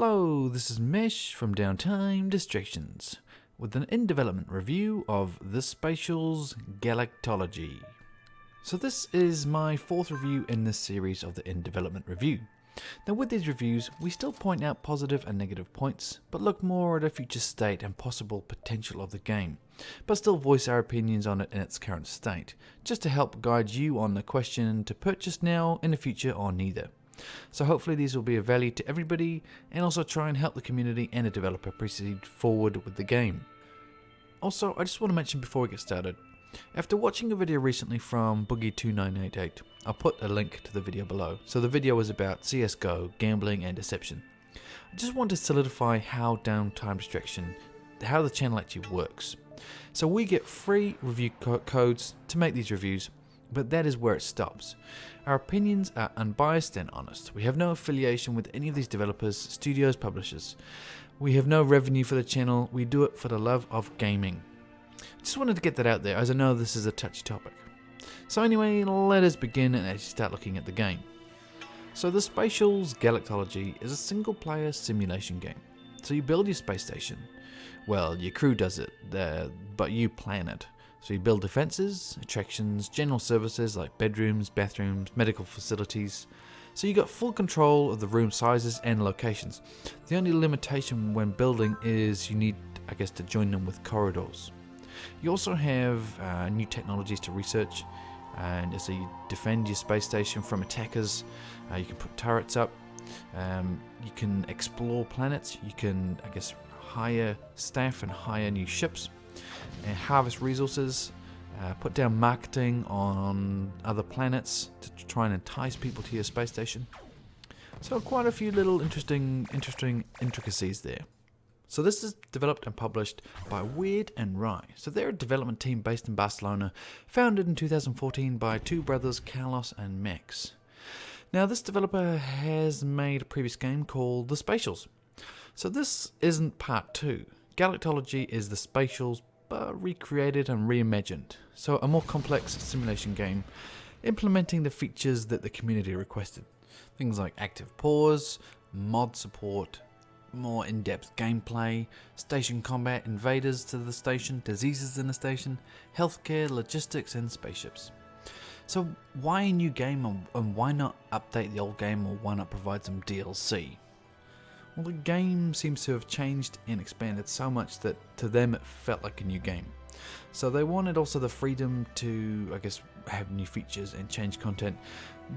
Hello, this is Mesh from Downtime Distractions with an in-development review of the Spatials Galactology. So this is my fourth review in this series of the in-development review. Now with these reviews, we still point out positive and negative points, but look more at a future state and possible potential of the game, but still voice our opinions on it in its current state, just to help guide you on the question to purchase now, in the future, or neither. So hopefully these will be of value to everybody and also try and help the community and the developer proceed forward with the game. Also, I just want to mention before we get started, after watching a video recently from Boogie2988, I'll put a link to the video below. So the video was about CSGO, gambling and deception. I just want to solidify how Downtime Distraction, how the channel actually works. So we get free review codes to make these reviews, but that is where it stops. Our opinions are unbiased and honest. We have no affiliation with any of these developers, studios, publishers. We have no revenue for the channel. We do it for the love of gaming. Just wanted to get that out there, as I know this is a touchy topic. So anyway, let us begin and actually start looking at the game. So the Spatials Galactology is a single player simulation game. So you build your space station. Well, your crew does it, but you plan it. So you build defenses, attractions, general services like bedrooms, bathrooms, medical facilities. So you got full control of the room sizes and locations. The only limitation when building is you need, I guess, to join them with corridors. You also have new technologies to research, and so you defend your space station from attackers. You can put turrets up. You can explore planets. You can, I guess, hire staff and hire new ships. And harvest resources, put down marketing on other planets to try and entice people to your space station. So quite a few little interesting intricacies there. So this is developed and published by Weird and Rye. So they're a development team based in Barcelona, founded in 2014 by two brothers, Carlos and Max. Now this developer has made a previous game called The Spatials. So this isn't part 2. Galactology is The Spatials, but recreated and reimagined. So a more complex simulation game, implementing the features that the community requested. Things like active pause, mod support, more in-depth gameplay, station combat, invaders to the station, diseases in the station, healthcare, logistics and spaceships. So why a new game, and why not update the old game, or why not provide some DLC? Well, the game seems to have changed and expanded so much that to them it felt like a new game. So they wanted also the freedom to, I guess, have new features and change content,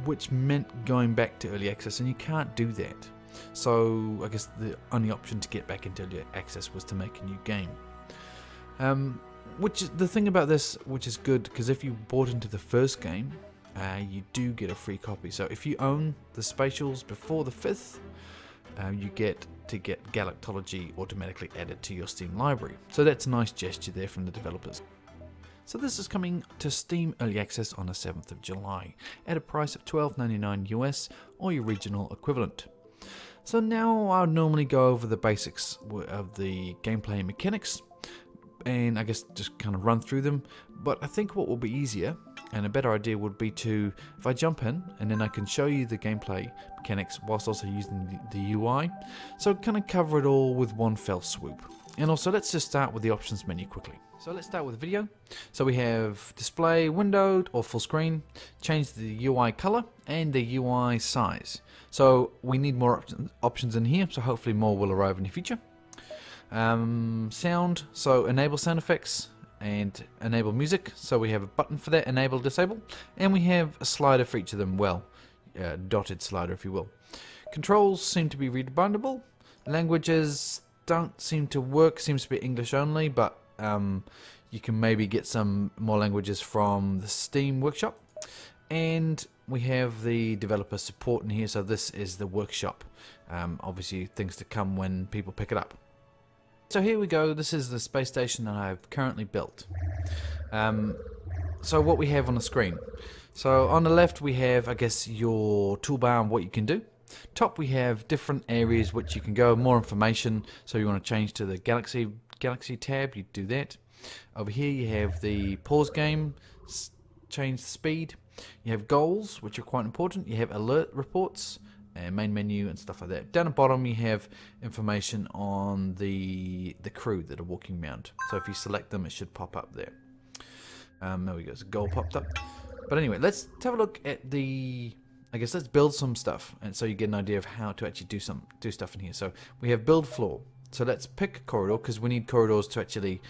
which meant going back to early access, and you can't do that. So I guess the only option to get back into early access was to make a new game. Which is the thing about this, which is good, because if you bought into the first game, you do get a free copy. So if you own the Spatials before the 5th, you get to get Galactology automatically added to your Steam library. So that's a nice gesture there from the developers. So this is coming to Steam Early Access on the 7th of July at a price of $12.99 US or your regional equivalent. So now I'll normally go over the basics of the gameplay mechanics and I guess just kind of run through them, but I think what will be easier and a better idea would be to, if I jump in and then I can show you the gameplay mechanics whilst also using the UI, so kind of cover it all with one fell swoop. And also let's just start with the options menu quickly. So let's start with video. So we have display, windowed or full screen, change the UI color and the UI size. So we need more options in here, so hopefully more will arrive in the future. Sound, so enable sound effects and enable music, so we have a button for that, enable, disable, and we have a slider for each of them, well, dotted slider if you will. Controls seem to be rebindable, languages don't seem to work, seems to be English only, but you can maybe get some more languages from the Steam workshop. And we have the developer support in here, so this is the workshop, obviously things to come when people pick it up. So here we go, this is the space station that I've currently built. So what we have on the screen. So on the left we have, I guess, your toolbar and what you can do. Top we have different areas which you can go, more information, so you want to change to the Galaxy tab, you do that. Over here you have the pause game, change the speed. You have goals, which are quite important. You have alert reports, and main menu and stuff like that. Down the bottom you have information on the crew that are walking around. So if you select them, it should pop up there. There we go. So goal popped up. But anyway, let's have a look at the. I guess let's build some stuff, and so you get an idea of how to actually do stuff in here. So we have build floor. So let's pick a corridor because we need corridors to actually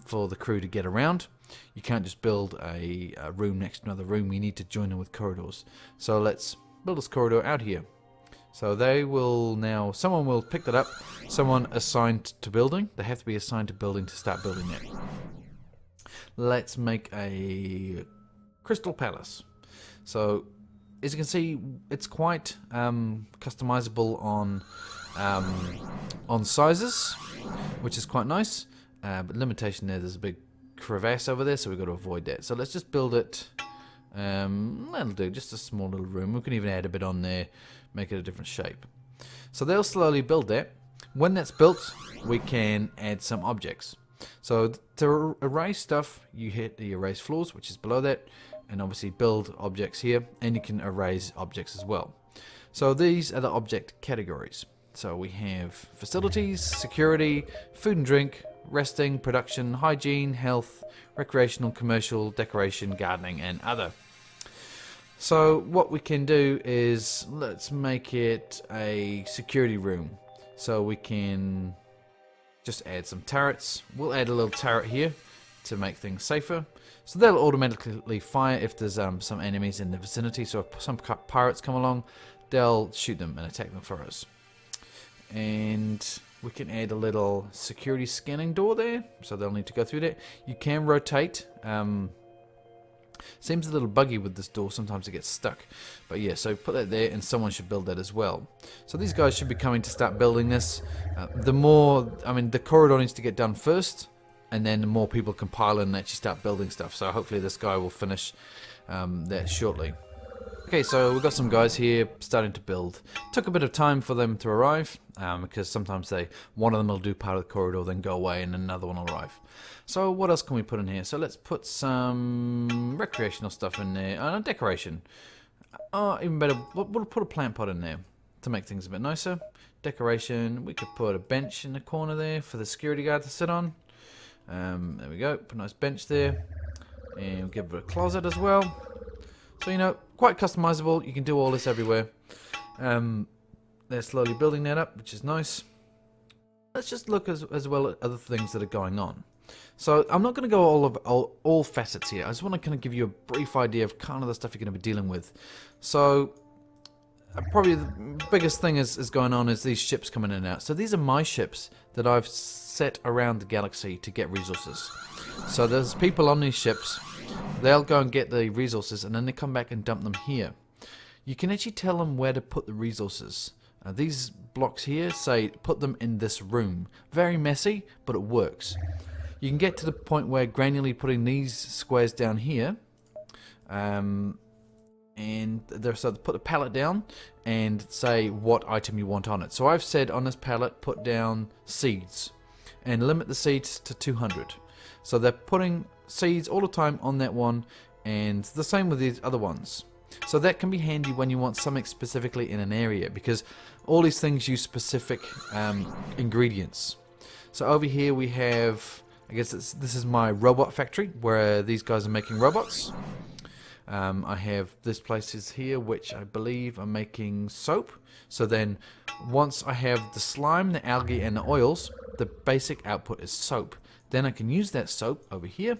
for the crew to get around. You can't just build a room next to another room. You need to join them with corridors. So let's build this corridor out here. So they will now, someone will pick that up. Someone assigned to building. They have to be assigned to building to start building it. Let's make a crystal palace. So as you can see, it's quite customizable on sizes, which is quite nice. But limitation there's a big crevasse over there, so we've got to avoid that. So let's just build it. That'll do, just a small little room. We can even add a bit on there, make it a different shape. So they'll slowly build that. When that's built, we can add some objects. So to erase stuff, you hit the erase floors, which is below that, and obviously build objects here, and you can erase objects as well. So these are the object categories. So we have facilities, security, food and drink, resting, production, hygiene, health, recreational, commercial, decoration, gardening, and other. So what we can do is let's make it a security room. So we can just add some turrets. We'll add a little turret here to make things safer. So they'll automatically fire if there's some enemies in the vicinity. So if some pirates come along, they'll shoot them and attack them for us. And we can add a little security scanning door there, so they'll need to go through that. You can rotate. Seems a little buggy with this door, sometimes it gets stuck. But yeah, so put that there, and someone should build that as well. So these guys should be coming to start building this. The corridor needs to get done first, and then the more people can pile in and actually start building stuff. So hopefully this guy will finish that shortly. Okay, so we've got some guys here starting to build. Took a bit of time for them to arrive, because sometimes one of them will do part of the corridor, then go away, and another one will arrive. So what else can we put in here? So let's put some recreational stuff in there. And a decoration. Even better, we'll put a plant pot in there to make things a bit nicer. Decoration, we could put a bench in the corner there for the security guard to sit on. There we go, put a nice bench there. And we'll give it a closet as well. So, quite customizable. You can do all this everywhere. They're slowly building that up, which is nice. Let's just look as well at other things that are going on. So I'm not going to go all facets here. I just want to kind of give you a brief idea of kind of the stuff you're going to be dealing with. So probably the biggest thing is going on is these ships coming in and out. So these are my ships that I've set around the galaxy to get resources. So there's people on these ships. They'll go and get the resources, and then they come back and dump them here. You can actually tell them where to put the resources. These blocks here say put them in this room. Very messy, but it works. You can get to the point where granularly putting these squares down here, and so put the pallet down and say what item you want on it. So I've said on this pallet put down seeds and limit the seeds to 200. So they're putting seeds all the time on that one, and the same with these other ones. So that can be handy when you want something specifically in an area, because all these things use specific ingredients. So over here we have, I guess this is my robot factory where these guys are making robots. I have this places here which I believe are making soap. So then once I have the slime, the algae and the oils, the basic output is soap. Then I can use that soap over here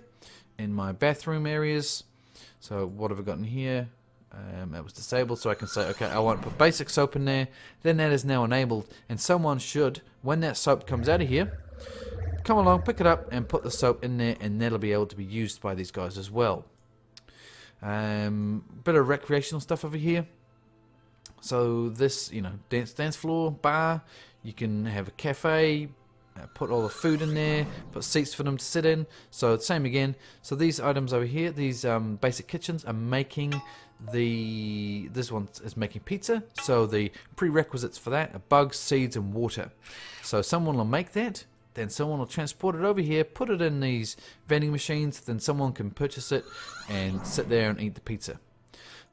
in my bathroom areas. So what have I got in here? That was disabled, so I can say, okay, I want to put basic soap in there. Then that is now enabled, and someone should, when that soap comes out of here, come along, pick it up, and put the soap in there, and that'll be able to be used by these guys as well. Bit of recreational stuff over here. So this, dance floor, bar. You can have a cafe. Put all the food in there, put seats for them to sit in. So same again. So these items over here, these basic kitchens are making this one is making pizza. So the prerequisites for that are bugs, seeds and water. So someone will make that, then someone will transport it over here, put it in these vending machines, then someone can purchase it and sit there and eat the pizza.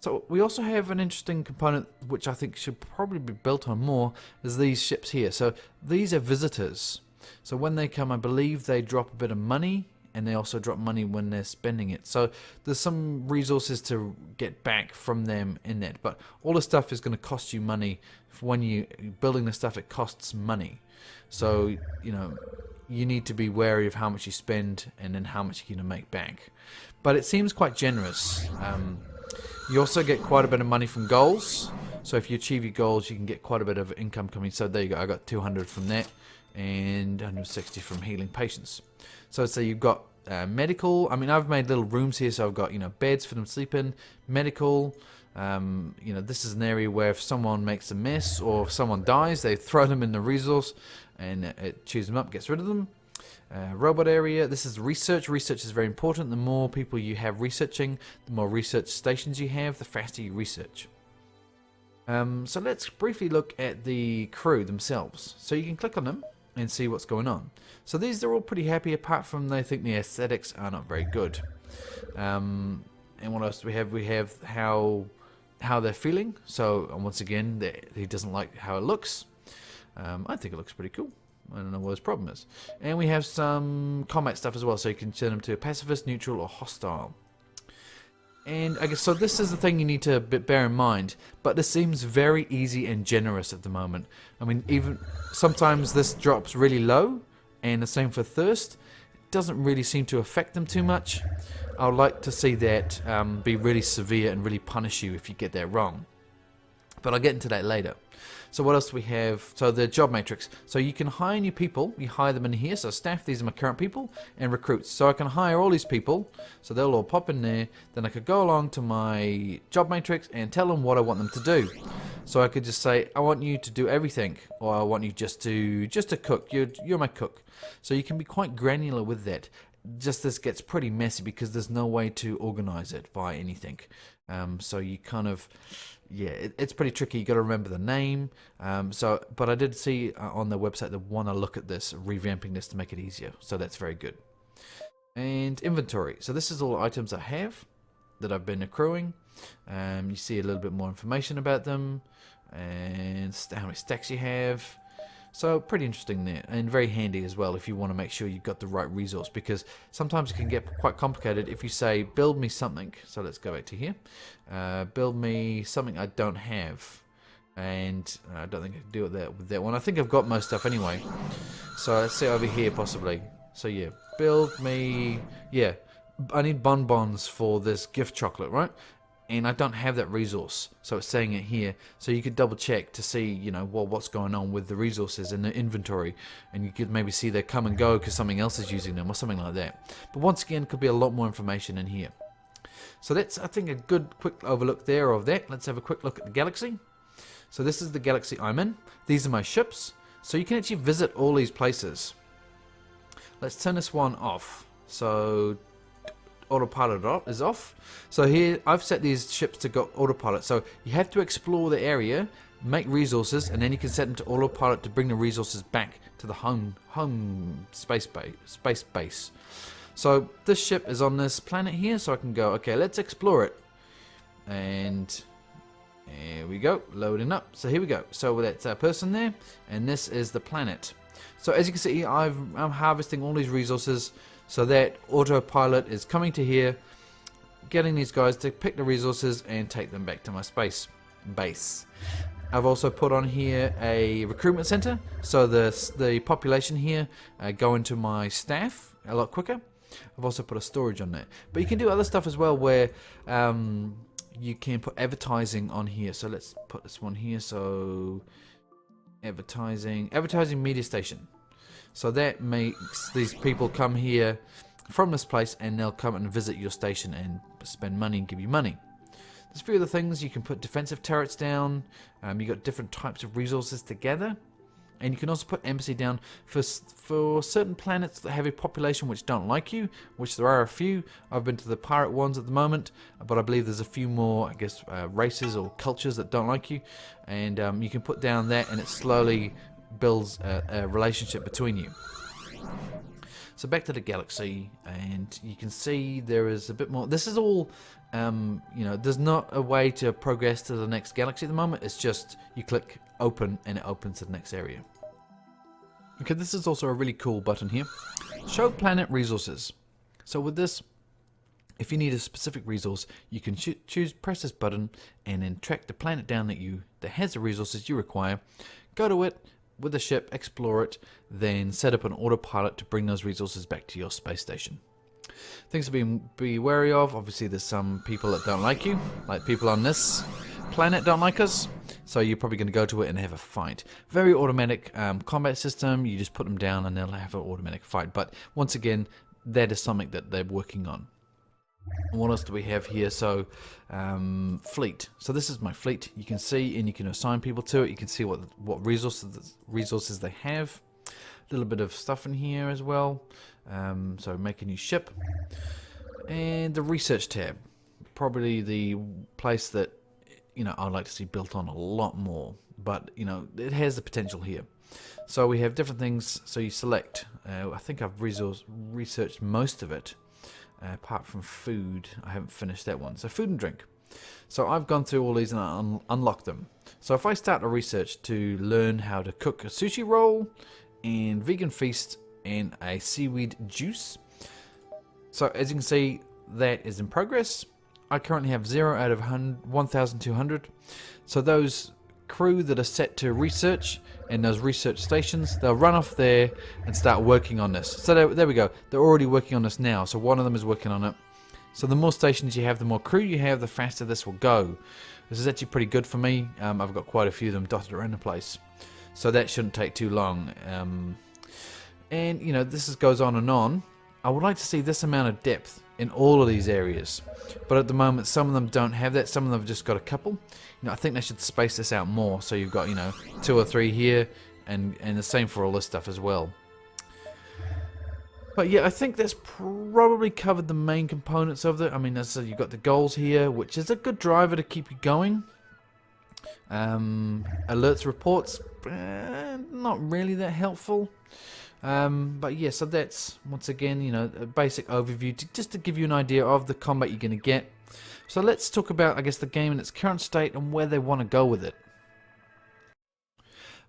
So we also have an interesting component which I think should probably be built on more, is these ships here. So these are visitors. So when they come, I believe they drop a bit of money, and they also drop money when they're spending it. So there's some resources to get back from them in that. But all the stuff is going to cost you money. When you're building the stuff, it costs money. So, you know, you need to be wary of how much you spend and then how much you're going to make back. But it seems quite generous. You also get quite a bit of money from goals. So if you achieve your goals, you can get quite a bit of income coming. So there you go. I got 200 from that and 160 from healing patients. So you've got medical. I mean, I've made little rooms here. So I've got, you know, beds for them to sleep in, medical. You know, this is an area where if someone makes a mess or if someone dies, they throw them in the resource and it chews them up, gets rid of them. Robot area. This is research. Research is very important. The more people you have researching, the more research stations you have, the faster you research. So let's briefly look at the crew themselves. So you can click on them and see what's going on. So these are all pretty happy, apart from they think the aesthetics are not very good. And what else do we have? We have how they're feeling. So once again, he doesn't like how it looks. I think it looks pretty cool. I don't know what his problem is. And we have some combat stuff as well, so you can turn them to pacifist, neutral, or hostile. And I guess so. This is the thing you need to bear in mind. But this seems very easy and generous at the moment. I mean, even sometimes this drops really low, and the same for thirst. It doesn't really seem to affect them too much. I would like to see that be really severe and really punish you if you get that wrong. But I'll get into that later. So what else do we have? So the job matrix. So you can hire new people. You hire them in here. So staff, these are my current people, and recruits. So I can hire all these people. So they'll all pop in there. Then I could go along to my job matrix and tell them what I want them to do. So I could just say, I want you to do everything, or I want you just to cook. You're my cook. So you can be quite granular with that. Just this gets pretty messy because there's no way to organize it by anything. So you kind of, yeah, it's pretty tricky. You got to remember the name. But I did see on the website they want to look at this, revamping this to make it easier. So that's very good. And inventory. So this is all the items I have that I've been accruing. You see a little bit more information about them and how many stacks you have. So pretty interesting there, and very handy as well if you want to make sure you've got the right resource, because sometimes it can get quite complicated if you say build me something. So let's go back to here. Build me something I don't have, and I don't think I can do it with that one. I think I've got most stuff anyway. So let's see over here possibly. So yeah, build me, yeah, I need bonbons for this gift chocolate, right? And I don't have that resource, so it's saying it here. So you could double check to see, you know, what's going on with the resources in the inventory, and you could maybe see they come and go because something else is using them or something like that. But once again, could be a lot more information in here. So that's, I think, a good quick overlook there of that. Let's have a quick look at the galaxy. So this is the galaxy I'm in. These are my ships. So you can actually visit all these places. Let's turn this one off. So autopilot is off. So here I've set these ships to go autopilot. So you have to explore the area, make resources, and then you can set them to autopilot to bring the resources back to the home space base. So this ship is on this planet here, so I can go, okay, let's explore it. And here we go, loading up. So here we go. So that's our person there, and this is the planet. So as you can see, I'm harvesting all these resources. So that autopilot is coming to here, getting these guys to pick the resources and take them back to my space base. I've also put on here a recruitment center, so the population here go into my staff a lot quicker. I've also put a storage on there. But you can do other stuff as well where you can put advertising on here. So let's put this one here. So advertising media station. So that makes these people come here from this place, and they'll come and visit your station and spend money and give you money. There's a few other things. You can put defensive turrets down. You got different types of resources to gather. And you can also put embassy down for certain planets that have a population which don't like you, which there are a few. I've been to the pirate ones at the moment, but I believe there's a few more, I guess, races or cultures that don't like you. And you can put down that, and it slowly builds a relationship between you. So back to the galaxy, and you can see there is a bit more. This is all, there's not a way to progress to the next galaxy at the moment. It's just you click open and it opens to the next area. Okay, this is also a really cool button here. Show planet resources. So with this, if you need a specific resource, you can press this button and then track the planet down that has the resources you require. Go to it with the ship, explore it, then set up an autopilot to bring those resources back to your space station. Things to be wary of. Obviously, there's some people that don't like you, like people on this planet don't like us. So you're probably going to go to it and have a fight. Very automatic combat system. You just put them down and they'll have an automatic fight. But once again, that is something that they're working on. And what else do we have here? So fleet. So this is my fleet. You can see and you can assign people to it. You can see what resources they have. A little bit of stuff in here as well. So make a new ship. And the research tab. Probably the place that I'd like to see built on a lot more, but it has the potential here. So we have different things. So you select. I think I've researched most of it, apart from food. I haven't finished that one. So food and drink. So I've gone through all these and unlocked them. So if I start a research to learn how to cook a sushi roll, and vegan feast, and a seaweed juice. So as you can see, that is in progress. I currently have 0 out of 1,200. So those crew that are set to research and those research stations, they'll run off there and start working on this. So there we go. They're already working on this now. So one of them is working on it. So the more stations you have, the more crew you have, the faster this will go. This is actually pretty good for me. I've got quite a few of them dotted around the place. So that shouldn't take too long. And this goes on and on. I would like to see this amount of depth in all of these areas, but at the moment some of them don't have that. Some of them have just got a couple. I think they should space this out more, so you've got 2 or 3 here, and the same for all this stuff as well. But yeah, I think that's probably covered the main components of it. I mean, as I said, you've got the goals here, which is a good driver to keep you going. Alerts, reports, not really that helpful. But yeah, so that's once again, a basic overview just to give you an idea of the combat you're going to get. So let's talk about, I guess, the game in its current state and where they want to go with it.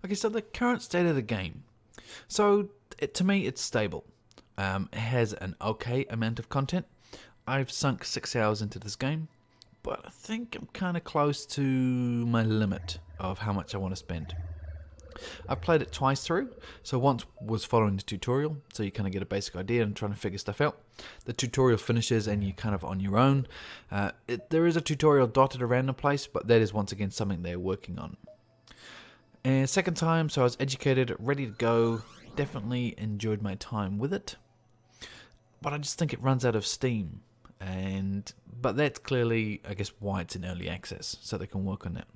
Okay, so the current state of the game. So to me, it's stable. It has an okay amount of content. I've sunk 6 hours into this game, but I think I'm kind of close to my limit of how much I want to spend. I've played it twice through, so once was following the tutorial, so you kind of get a basic idea and trying to figure stuff out. The tutorial finishes and you're kind of on your own. There is a tutorial dotted around the place, but that is once again something they're working on. And second time, so I was educated, ready to go, definitely enjoyed my time with it, but I just think it runs out of steam, but that's clearly, I guess, why it's in early access, so they can work on that.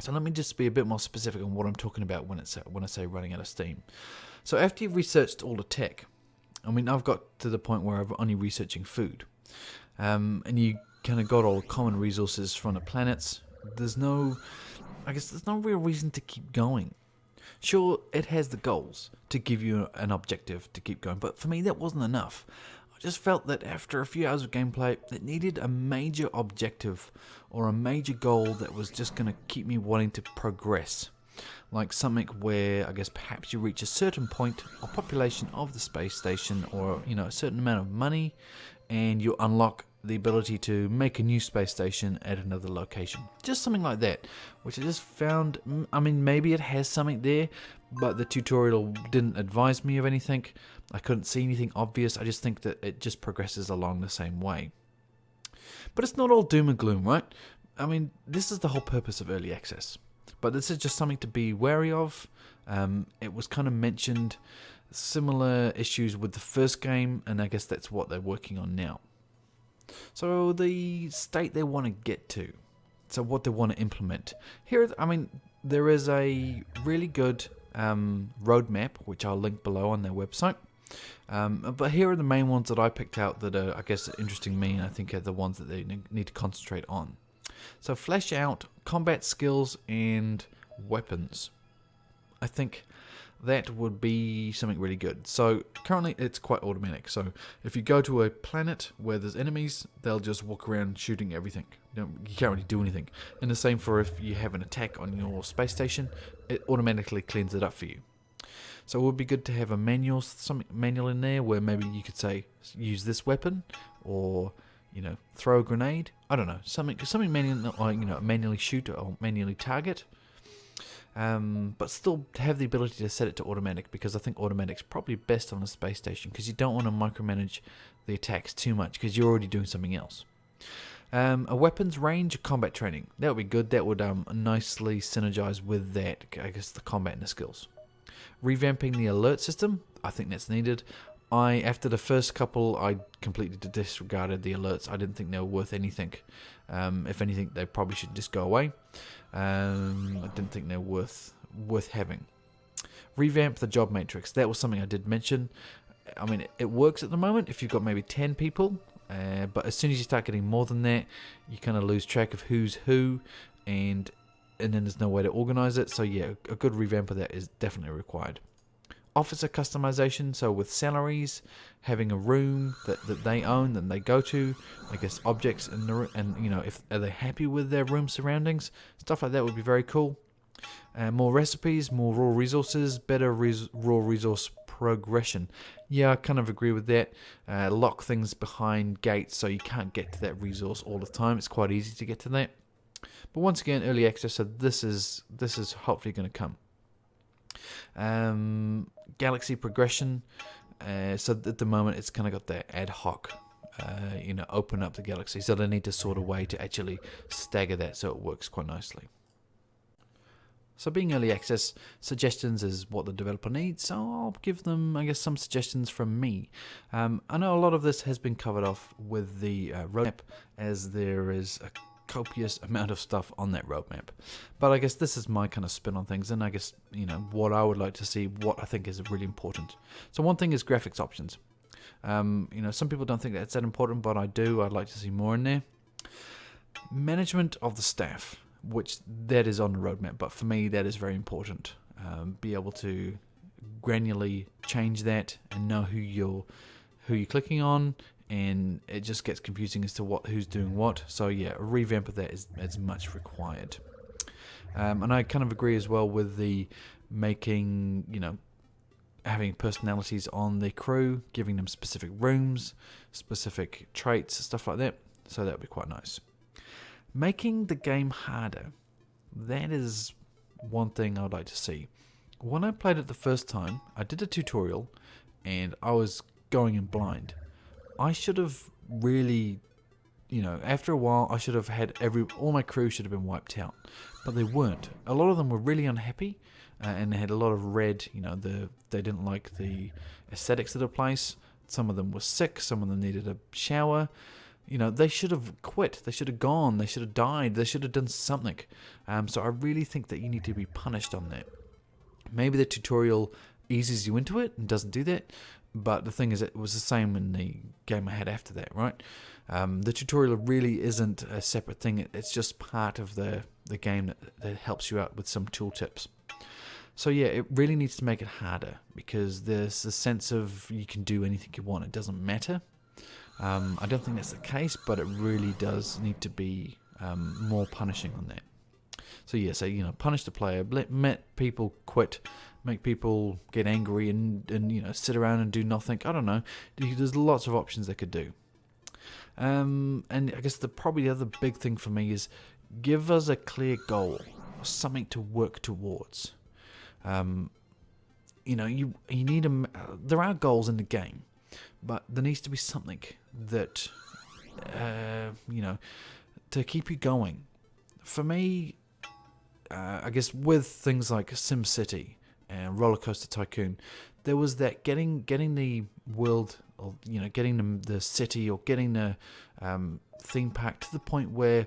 So let me just be a bit more specific on what I'm talking about when I say running out of steam. So after you've researched all the tech, I mean, I've got to the point where I'm only researching food, and you kind of got all the common resources from the planets. There's no real reason to keep going. Sure, it has the goals to give you an objective to keep going, but for me that wasn't enough. I just felt that after a few hours of gameplay, it needed a major objective or a major goal that was just going to keep me wanting to progress. Like something where, I guess, perhaps you reach a certain point of population of the space station, or, a certain amount of money, and you unlock the ability to make a new space station at another location. Just something like that, which I just found, I mean, maybe it has something there, but the tutorial didn't advise me of anything. I couldn't see anything obvious. I just think that it just progresses along the same way. But it's not all doom and gloom, right? I mean, this is the whole purpose of early access. But this is just something to be wary of. It was kind of mentioned, similar issues with the first game, and I guess that's what they're working on now. So the state they want to get to, so what they want to implement. Here, I mean, there is a really good roadmap, which I'll link below on their website. But here are the main ones that I picked out that are, I guess, interesting me, and I think are the ones that they need to concentrate on. So flesh out combat skills and weapons. I think that would be something really good. So currently it's quite automatic. So if you go to a planet where there's enemies, they'll just walk around shooting everything. You can't really do anything. And the same for if you have an attack on your space station, it automatically cleans it up for you. So it would be good to have a manual, something manual in there where maybe you could say use this weapon, or throw a grenade. I don't know, something manual, like manually shoot or manually target. But still have the ability to set it to automatic, because I think automatic's probably best on a space station, because you don't want to micromanage the attacks too much because you're already doing something else. A weapons range combat training, that would be good. That would nicely synergize with that, I guess, the combat and the skills. Revamping the alert system, I think that's needed. After the first couple, I completely disregarded the alerts. I didn't think they were worth anything. If anything, they probably should just go away. I didn't think they're worth having. Revamp the job matrix. That was something I did mention. I mean, it works at the moment if you've got maybe 10 people, but as soon as you start getting more than that, you kind of lose track of who's who, and then there's no way to organize it. So yeah, a good revamp of that is definitely required. Officer customization, so with salaries, having a room that they own, that they go to, I guess objects in the room, and if are they happy with their room surroundings, stuff like that would be very cool. More recipes, more raw resources, better raw resource progression. Yeah, I kind of agree with that. Lock things behind gates so you can't get to that resource all the time. It's quite easy to get to that. But once again, early access, so this is hopefully going to come. Galaxy progression. So at the moment, it's kind of got that ad hoc, open up the galaxy. So they need to sort a way to actually stagger that so it works quite nicely. So being early access, suggestions is what the developer needs, so I'll give them, I guess, some suggestions from me. I know a lot of this has been covered off with the roadmap, as there is a copious amount of stuff on that roadmap. But I guess this is my kind of spin on things, and I guess, what I would like to see, what I think is really important. So one thing is graphics options. Some people don't think that's that important, but I do. I'd like to see more in there. Management of the staff, which that is on the roadmap, but for me that is very important. Be able to granularly change that and know who you're clicking on, and it just gets confusing as to who's doing what. So yeah, a revamp of that is much required. And I kind of agree as well with the making, having personalities on the crew, giving them specific rooms, specific traits, stuff like that. So that would be quite nice. Making the game harder. That is one thing I'd like to see. When I played it the first time, I did a tutorial and I was going in blind. I should have really, after a while, I should have had all my crew should have been wiped out, but they weren't. A lot of them were really unhappy, and they had a lot of red. They didn't like the aesthetics of the place. Some of them were sick. Some of them needed a shower. They should have quit. They should have gone. They should have died. They should have done something. So I really think that you need to be punished on that. Maybe the tutorial eases you into it and doesn't do that. But the thing is, it was the same in the game I had after that, right? The tutorial really isn't a separate thing. It's just part of the game that helps you out with some tooltips. So yeah, it really needs to make it harder, because there's a sense of you can do anything you want. It doesn't matter. I don't think that's the case, but it really does need to be more punishing on that. So yeah, punish the player, let people quit, make people get angry and sit around and do nothing. I don't know. There's lots of options they could do. And I guess probably the other big thing for me is give us a clear goal, or something to work towards. You need there are goals in the game, but there needs to be something that to keep you going. For me, I guess with things like SimCity and Roller Coaster Tycoon, there was that getting the world, or getting the city, or getting the theme park to the point where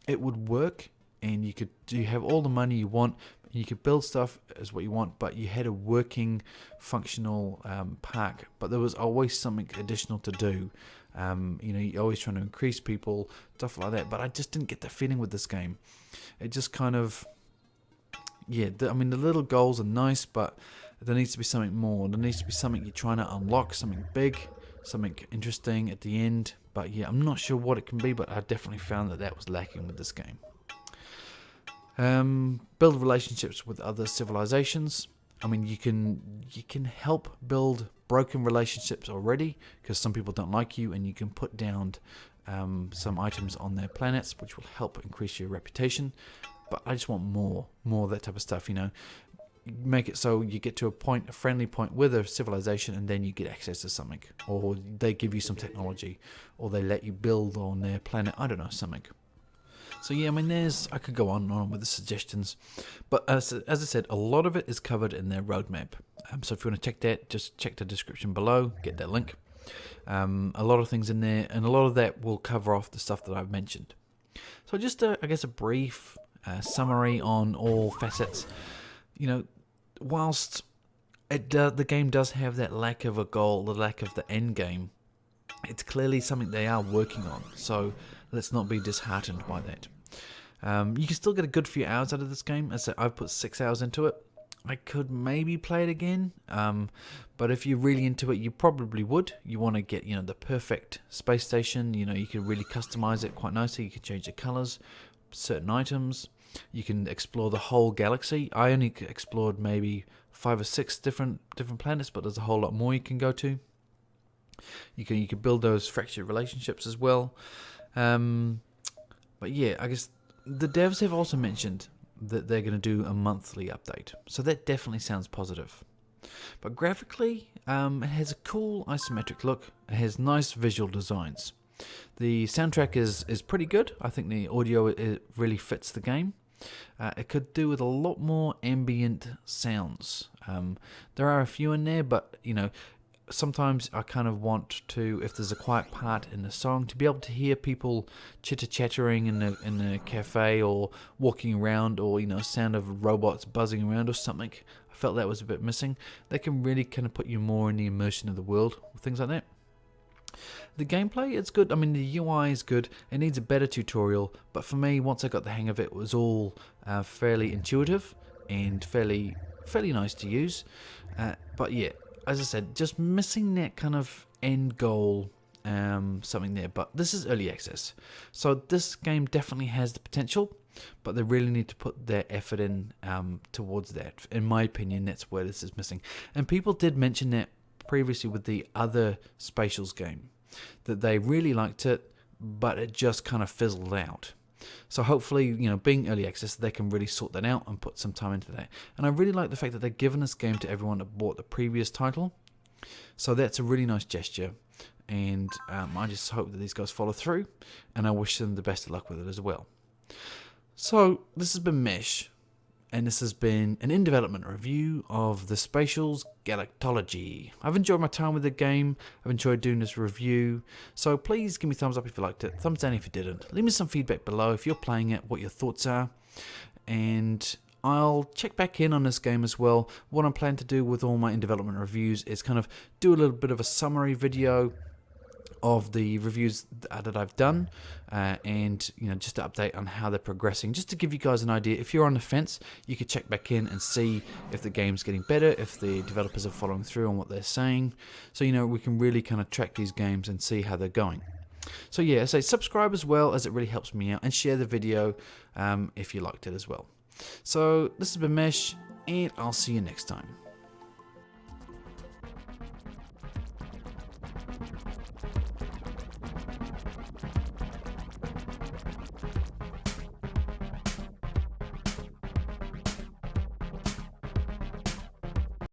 it would work, and you have all the money you want, and you could build stuff as what you want, but you had a working, functional park. But there was always something additional to do. You're always trying to increase people, stuff like that. But I just didn't get the feeling with this game. It just kind of, the little goals are nice, but There needs to be something more. There needs to be something you're trying to unlock, something big, something interesting at the end. But yeah, I'm not sure what it can be, but I definitely found that was lacking with this game. Build relationships with other civilizations. I mean, you can help build broken relationships already, because some people don't like you, and you can put down some items on their planets, which will help increase your reputation. But I just want more of that type of stuff, you know. Make it so you get to a friendly point with a civilization, and then you get access to something, or they give you some technology, or they let you build on their planet. I don't know, something. So yeah, I mean, I could go on and on with the suggestions, but as I said, a lot of it is covered in their roadmap. So if you want to check that, just check the description below, get that link. A lot of things in there, and a lot of that will cover off the stuff that I've mentioned. So just I guess a brief summary on all facets. You know, whilst the game does have that lack of a goal, the lack of the end game, it's clearly something they are working on. So let's not be disheartened by that. You can still get a good few hours out of this game. As I said, I've put 6 hours into it. I could maybe play it again, but if you're really into it, you probably would. You want to get, you know, the perfect space station. You know, you can really customize it quite nicely. You can change the colors, certain items. You can explore the whole galaxy. I only explored maybe 5 or 6 different planets, but there's a whole lot more you can go to. You can build those fractured relationships as well. But yeah, I guess the devs have also mentioned that they're going to do a monthly update, so that definitely sounds positive. But graphically, it has a cool isometric look. It has nice visual designs. The soundtrack is pretty good. I think the audio it really fits the game. It could do with a lot more ambient sounds. There are a few in there, but you know, sometimes I kind of want to, if there's a quiet part in the song, to be able to hear people chitter-chattering in the cafe, or walking around, or you know, sound of robots buzzing around or something. I felt that was a bit missing. They can really kind of put you more in the immersion of the world, things like that. The gameplay, it's good. I mean, the UI is good. It needs a better tutorial, but for me, once I got the hang of it, it was all fairly intuitive and fairly nice to use. But yeah, as I said, just missing that kind of end goal, something there. But this is early access, so this game definitely has the potential, but they really need to put their effort in towards that. In my opinion, that's where this is missing. And people did mention that previously with the other Spatials game, that they really liked it, but it just kind of fizzled out. So hopefully, you know, being early access, they can really sort that out and put some time into that. And I really like the fact that they're giving this game to everyone that bought the previous title. So that's a really nice gesture, and I just hope that these guys follow through, and I wish them the best of luck with it as well. So this has been Mesh, and this has been an in-development review of the Spatials Galactology. I've enjoyed my time with the game. I've enjoyed doing this review. So please give me a thumbs up if you liked it, thumbs down if you didn't. Leave me some feedback below if you're playing it, what your thoughts are. And I'll check back in on this game as well. What I'm planning to do with all my in-development reviews is kind of do a little bit of a summary video of the reviews that I've done, and you know, just to update on how they're progressing, just to give you guys an idea. If you're on the fence, you could check back in and see if the game's getting better, if the developers are following through on what they're saying, so you know, we can really kind of track these games and see how they're going. So yeah, so subscribe as well, as it really helps me out, and share the video if you liked it as well. So this has been Mesh, and I'll see you next time.